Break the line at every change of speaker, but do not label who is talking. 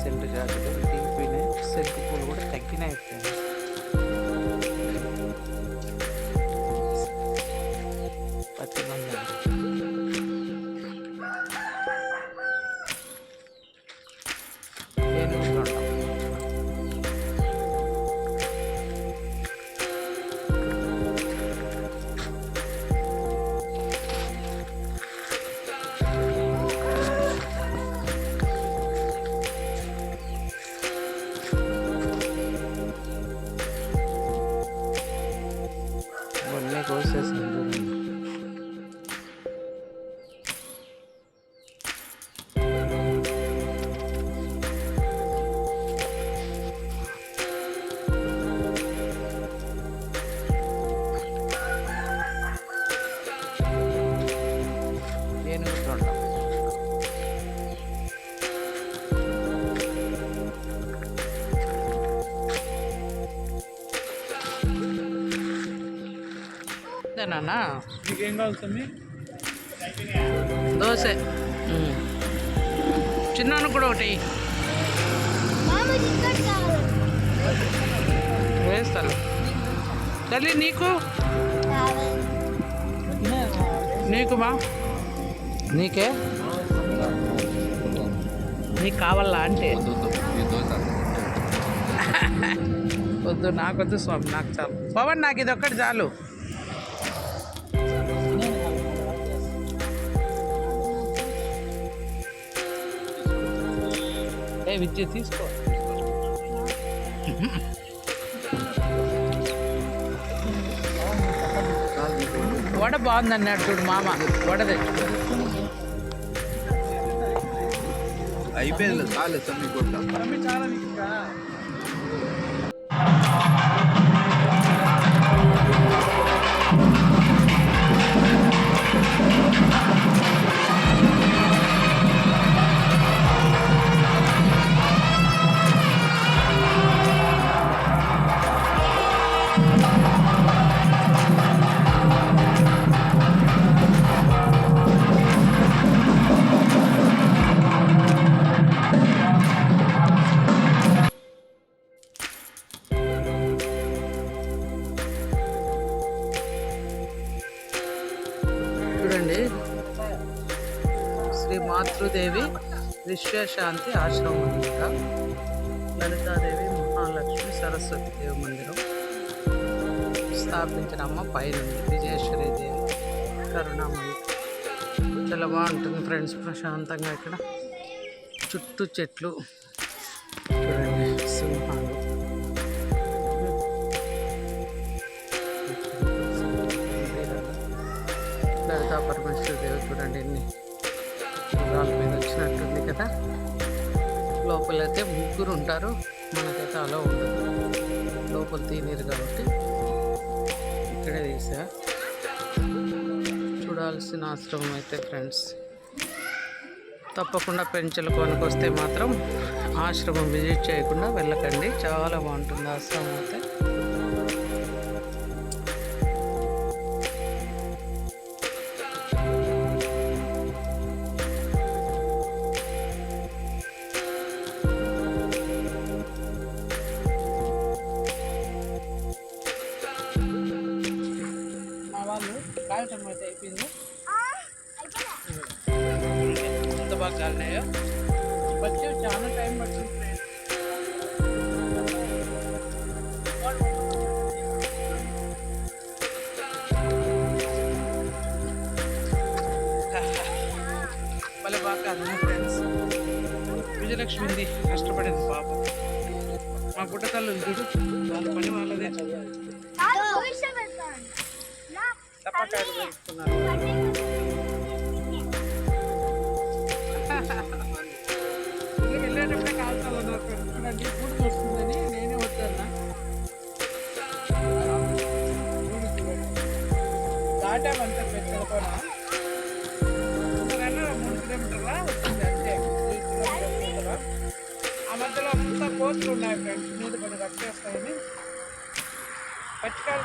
Scent జాతులు దిగిపోయినాయి. Scent పూలు కూడా తగ్గినాయి ఫ్రెండ్స్. పత్తి మంది మొన్నే కోసేసింది చూడండి. నాన్న
మీకేం కావాలి తమ్మి?
దోశ చిన్నాను కూడా ఒకటి వేస్తాను. తల్లి నీకు నీకుమా నీకే నీకు కావాలా అంటే వద్దు, నాకొద్దు స్వామి, నాకు చాలు. పవన్ నాకు ఇది ఒక్కటి చాలు. విద్య తీసుకో. వడ బాగుంది అన్నాడు చూడు మామ. వడ తెచ్చు
అయిపోయింది చాలు తమ్మి చాలా.
చూడండి, శ్రీ మాతృదేవి విశ్వశాంతి ఆశ్రమం అనమాట. లలితాదేవి మహాలక్ష్మి సరస్వతి దేవి మందిరం స్థాపించిన అమ్మ పైన విజయేశ్వరి దేవి కరుణామయి. చాలా బాగుంటుంది ఫ్రెండ్స్, ప్రశాంతంగా. ఇక్కడ చుట్టూ చెట్లు చూడండి, సింహాలు. లలితా పరమేశ్వర దేవి చూడండి, ఎన్ని గుర్రాల మీద వచ్చినట్టుంది కదా. లోపలైతే ముగ్గురు ఉంటారు, మనకైతే అలా ఉండదు. లోపల తీనీరు కాబట్టి ఇక్కడే తీసా. చూడాల్సిన ఆశ్రమం అయితే ఫ్రెండ్స్. తప్పకుండా పెంచల కొనకు వస్తే మాత్రం ఆశ్రమం విజిట్ చేయకుండా వెళ్ళకండి. చాలా బాగుంటుంది ఆశ్రమం అయితే. కాయటం అయితే అయిపోయింది. ఎంత బాగా కాలినాయో. వచ్చి చాలా టైం పడుతుంది. భలే బాగా కాదు ఫ్రెండ్స్. విజయలక్ష్మి కష్టపడింది పాపం. మా పుట్టతల్లు చూడు, వాళ్ళ పని వాళ్ళదే. టపాకాయలు వేస్తున్నారు. వెళ్ళేటప్పుడే కాలుతాలో చూడండి, ఫుడ్ వస్తుందని నేనే వద్దన్నా. దాటామంతా పెద్దలకోన 3 కిలోమీటర్లా వచ్చింది అంతే. 3 కిలోమీటర్ల ఆ మధ్యలో అంతా కోతులు ఉన్నాయి ఫ్రెండ్స్. మీద కొన్ని కట్టేస్తాయని పచ్చికాయలు